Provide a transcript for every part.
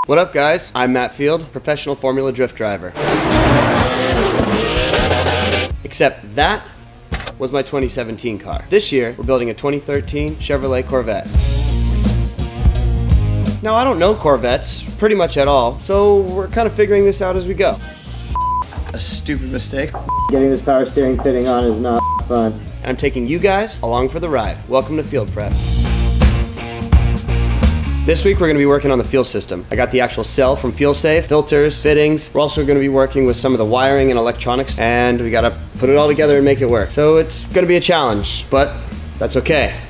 What up guys? I'm Matt Field, professional Formula Drift driver. Except that was my 2017 car. This year, we're building a 2013 Chevrolet Corvette. Now I don't know Corvettes pretty much at all, so we're kind of figuring this out as we go. A stupid mistake. Getting this power steering fitting on is not fun. And I'm taking you guys along for the ride. Welcome to Field Prep. This week we're going to be working on the fuel system. I got the actual cell from FeelSafe, filters, fittings. We're also going to be working with some of the wiring and electronics, and we got to put it all together and make it work. So it's going to be a challenge, but that's okay.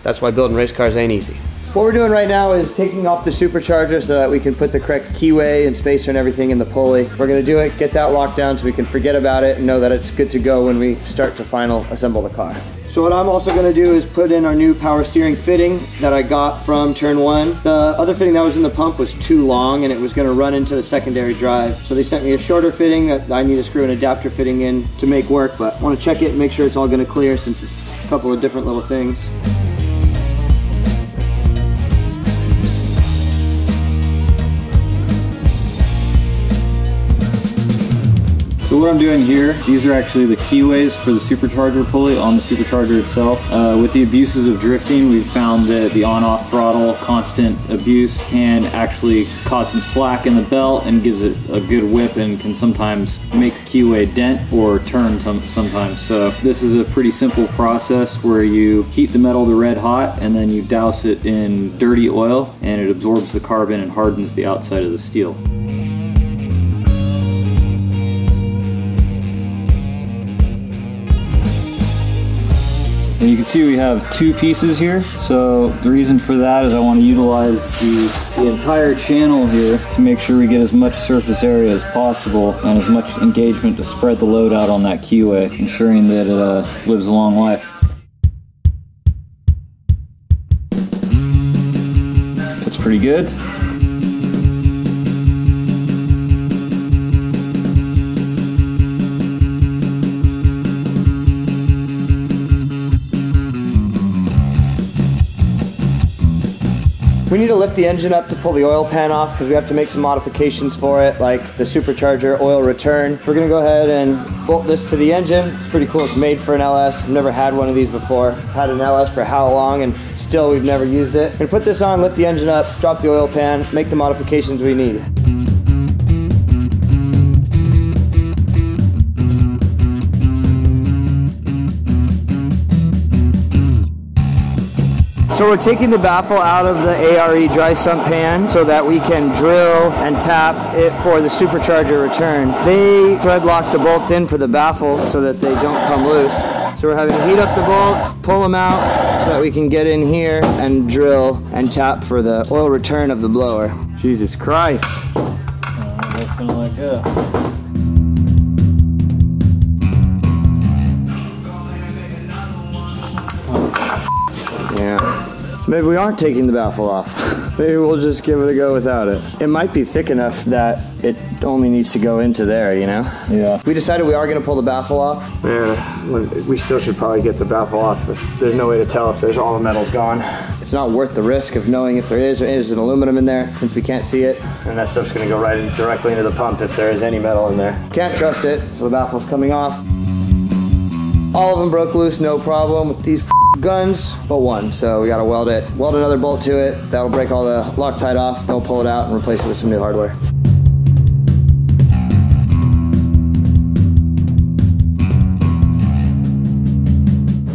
That's why building race cars ain't easy. What we're doing right now is taking off the supercharger so that we can put the correct keyway and spacer and everything in the pulley. We're going to do it, get that locked down so we can forget about it and know that it's good to go when we start to final assemble the car. So what I'm also going to do is put in our new power steering fitting that I got from Turn 1. The other fitting that was in the pump was too long and it was going to run into the secondary drive. So they sent me a shorter fitting that I need to screw an adapter fitting in to make work, but I want to check it and make sure it's all going to clear since it's a couple of different little things. So what I'm doing here, these are actually the keyways for the supercharger pulley on the supercharger itself. With the abuses of drifting, we've found that the on-off throttle, constant abuse can actually cause some slack in the belt and gives it a good whip and can sometimes make the keyway dent or turn sometimes. So this is a pretty simple process where you heat the metal to red hot and then you douse it in dirty oil and it absorbs the carbon and hardens the outside of the steel. And you can see we have two pieces here. So the reason for that is I want to utilize the entire channel here to make sure we get as much surface area as possible and as much engagement to spread the load out on that keyway, ensuring that it lives a long life. That's pretty good. We need to lift the engine up to pull the oil pan off because we have to make some modifications for it, like the supercharger oil return. We're gonna go ahead and bolt this to the engine. It's pretty cool, it's made for an LS. I've never had one of these before. Had an LS for how long and still we've never used it. We're gonna put this on, lift the engine up, drop the oil pan, make the modifications we need. So we're taking the baffle out of the ARE dry sump pan so that we can drill and tap it for the supercharger return. They thread lock the bolts in for the baffle so that they don't come loose. So we're having to heat up the bolts, pull them out so that we can get in here and drill and tap for the oil return of the blower. Jesus Christ. That's gonna let go. Yeah. So maybe we aren't taking the baffle off. Maybe we'll just give it a go without it. It might be thick enough that it only needs to go into there, you know? Yeah. We decided we are going to pull the baffle off. Yeah, we still should probably get the baffle off, but there's no way to tell if there's all the metal's gone. It's not worth the risk of knowing if there is an aluminum in there since we can't see it. And that stuff's going to go right directly into the pump if there is any metal in there. Can't trust it, so the baffle's coming off. All of them broke loose, no problem with these guns, but one. So we gotta weld it. Weld another bolt to it. That'll break all the Loctite off. Then we'll pull it out and replace it with some new hardware.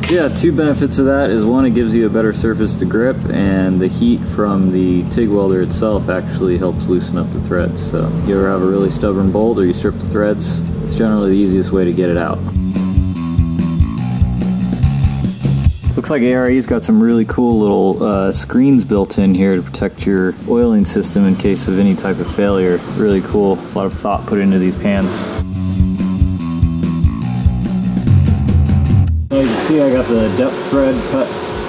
Yeah, two benefits of that is one, it gives you a better surface to grip, and the heat from the TIG welder itself actually helps loosen up the threads. So you ever have a really stubborn bolt or you strip the threads, it's generally the easiest way to get it out. Looks like ARE's got some really cool little screens built in here to protect your oiling system in case of any type of failure. Really cool. A lot of thought put into these pans. As you can see, I got the depth thread cut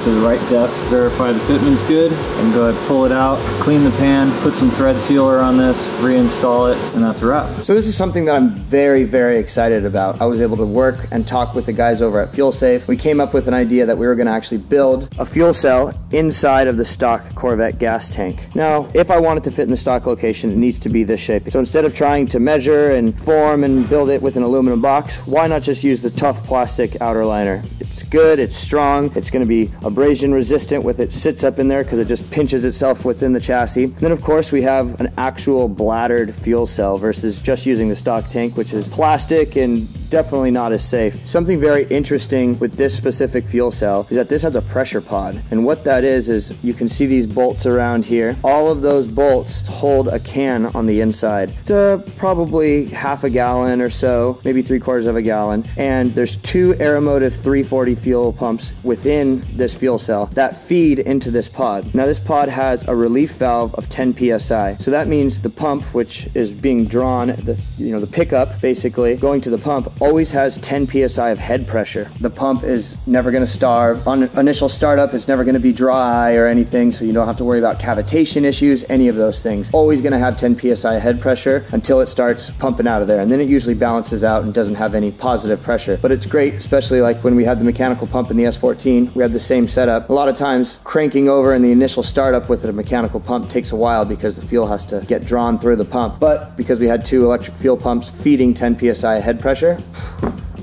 to the right depth, verify the fitment's good, and go ahead and pull it out, clean the pan, put some thread sealer on this, reinstall it, and that's a wrap. So this is something that I'm very, very excited about. I was able to work and talk with the guys over at FuelSafe. We came up with an idea that we were gonna actually build a fuel cell inside of the stock Corvette gas tank. Now, if I want it to fit in the stock location, it needs to be this shape. So instead of trying to measure and form and build it with an aluminum box, why not just use the tough plastic outer liner? It's good, it's strong, it's gonna be abrasion resistant with it sits up in there because it just pinches itself within the chassis. And then of course we have an actual bladdered fuel cell versus just using the stock tank, which is plastic and definitely not as safe. Something very interesting with this specific fuel cell is that this has a pressure pod. And what that is you can see these bolts around here. All of those bolts hold a can on the inside. It's probably half a gallon or so, maybe 3/4 of a gallon. And there's two Aeromotive 340 fuel pumps within this fuel cell that feed into this pod. Now this pod has a relief valve of 10 PSI. So that means the pump, which is being drawn, the pickup basically going to the pump, always has 10 PSI of head pressure. The pump is never gonna starve. On initial startup, it's never gonna be dry or anything, so you don't have to worry about cavitation issues, any of those things. Always gonna have 10 PSI head pressure until it starts pumping out of there. And then it usually balances out and doesn't have any positive pressure. But it's great, especially like when we had the mechanical pump in the S14, we had the same setup. A lot of times, cranking over in the initial startup with a mechanical pump takes a while because the fuel has to get drawn through the pump. But because we had two electric fuel pumps feeding 10 PSI head pressure,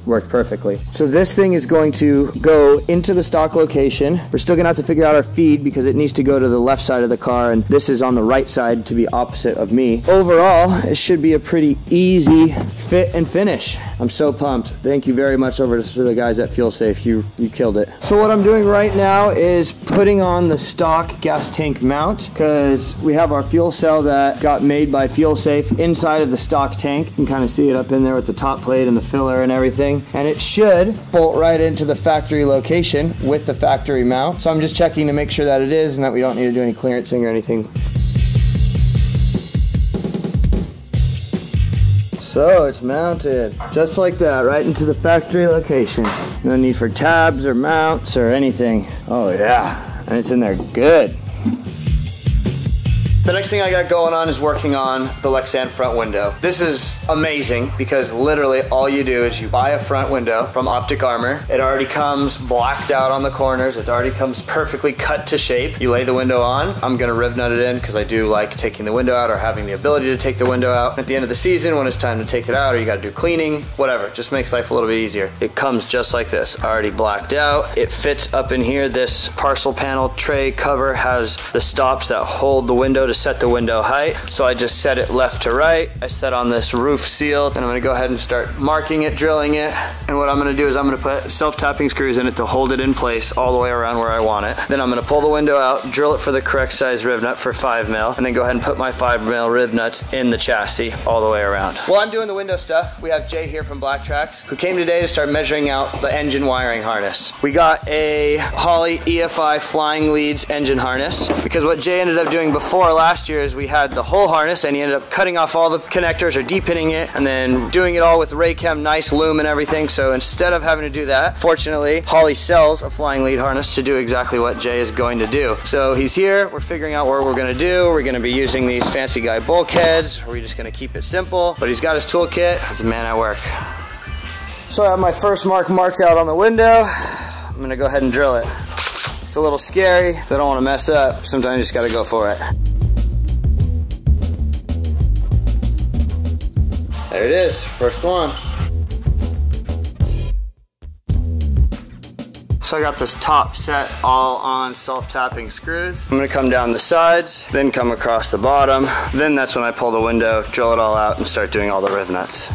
worked perfectly. So this thing is going to go into the stock location. We're still gonna have to figure out our feed because it needs to go to the left side of the car, and this is on the right side to be opposite of me. Overall, it should be a pretty easy fit and finish. I'm so pumped. Thank you very much over to the guys at FuelSafe. You killed it. So what I'm doing right now is putting on the stock gas tank mount because we have our fuel cell that got made by FuelSafe inside of the stock tank. You can kind of see it up in there with the top plate and the filler and everything. And it should bolt right into the factory location with the factory mount. So I'm just checking to make sure that it is and that we don't need to do any clearancing or anything. So it's mounted just like that, right into the factory location. No need for tabs or mounts or anything. Oh yeah, and it's in there good. The next thing I got going on is working on the lexan front window. This is amazing because literally all you do is you buy a front window from Optic Armor. It already comes blacked out on the corners. It already comes perfectly cut to shape. You lay the window on. I'm gonna rib nut it in because I do like taking the window out or having the ability to take the window out. At the end of the season when it's time to take it out or you gotta do cleaning, whatever, just makes life a little bit easier. It comes just like this, already blacked out. It fits up in here. This parcel panel tray cover has the stops that hold the window to set the window height. So I just set it left to right. I set on this roof seal and I'm gonna go ahead and start marking it, drilling it. And what I'm gonna do is I'm gonna put self-tapping screws in it to hold it in place all the way around where I want it. Then I'm gonna pull the window out, drill it for the correct size rib nut for 5 mil, and then go ahead and put my 5 mil rib nuts in the chassis all the way around. While I'm doing the window stuff, we have Jay here from Black Tracks who came today to start measuring out the engine wiring harness. We got a Holley EFI Flying Leads engine harness because what Jay ended up doing before last year is we had the whole harness and he ended up cutting off all the connectors or depinning it and then doing it all with Raychem nice loom and everything. So instead of having to do that, fortunately Holley sells a flying lead harness to do exactly what Jay is going to do. So he's here, we're figuring out what we're gonna do. We're gonna be using these fancy guy bulkheads, or we're just gonna keep it simple, but he's got his toolkit. He's a man at work. So I have my first mark marked out on the window. I'm gonna go ahead and drill it. It's a little scary, so I don't wanna mess up. Sometimes you just gotta go for it. There it is, first one. So I got this top set all on self-tapping screws. I'm gonna come down the sides, then come across the bottom. Then that's when I pull the window, drill it all out, and start doing all the riv nuts.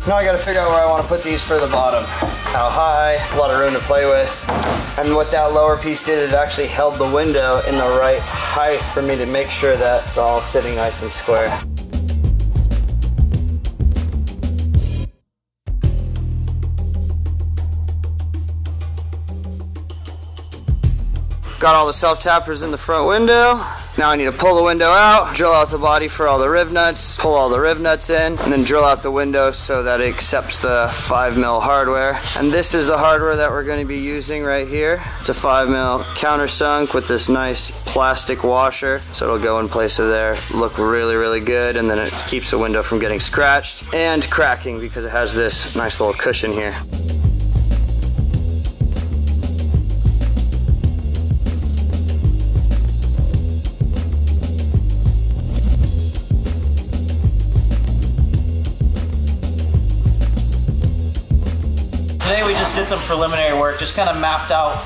Now I gotta figure out where I wanna put these for the bottom. How high, a lot of room to play with. And what that lower piece did, it actually held the window in the right height for me to make sure that it's all sitting nice and square. Got all the self-tappers in the front window. Now I need to pull the window out, drill out the body for all the riv nuts, pull all the riv nuts in, and then drill out the window so that it accepts the 5mm hardware. And this is the hardware that we're going to be using right here. It's a 5mm countersunk with this nice plastic washer, so it'll go in place of there, look really, really good, and then it keeps the window from getting scratched and cracking because it has this nice little cushion here. Today we just did some preliminary work, just kind of mapped out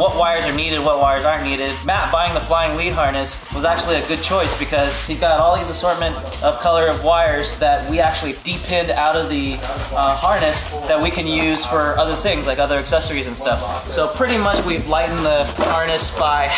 what wires are needed, what wires aren't needed. Matt buying the flying lead harness was actually a good choice because he's got all these assortment of color of wires that we actually depinned out of the harness that we can use for other things like other accessories and stuff. So pretty much we've lightened the harness by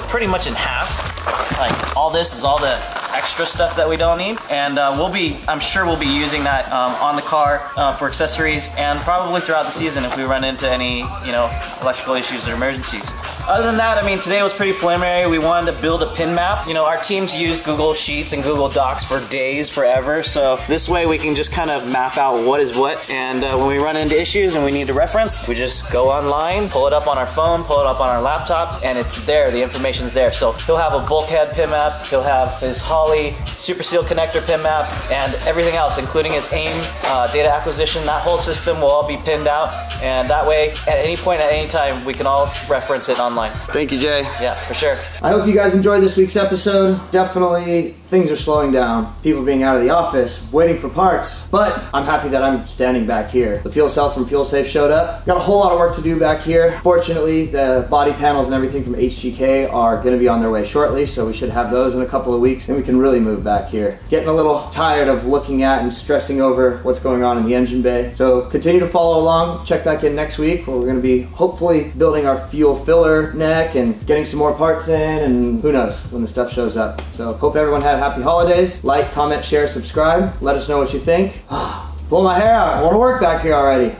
pretty much in half. Like all this is all the extra stuff that we don't need, and I'm sure we'll be using that on the car for accessories and probably throughout the season if we run into any, you know, electrical issues or emergencies. Other than that, I mean, today was pretty preliminary. We wanted to build a pin map. You know, our teams use Google Sheets and Google Docs for days, forever, so this way we can just kind of map out what is what, and when we run into issues and we need to reference, we just go online, pull it up on our phone, pull it up on our laptop, and it's there, the information's there. So he'll have a bulkhead pin map, he'll have his Holley Super Seal connector pin map, and everything else, including his AIM data acquisition. That whole system will all be pinned out, and that way, at any point, at any time, we can all reference it online. Thank you, Jay. Yeah, for sure. I hope you guys enjoyed this week's episode. Definitely, things are slowing down. People being out of the office, waiting for parts. But I'm happy that I'm standing back here. The fuel cell from FuelSafe showed up. Got a whole lot of work to do back here. Fortunately, the body panels and everything from HGK are going to be on their way shortly, so we should have those in a couple of weeks, and we can really move back here. Getting a little tired of looking at and stressing over what's going on in the engine bay. So continue to follow along. Check back in next week where we're going to be hopefully building our fuel filler neck and getting some more parts in, and who knows when the stuff shows up. So hope everyone had happy holidays. Like, comment, share, subscribe. Let us know what you think. Pull my hair out. I want to work back here already.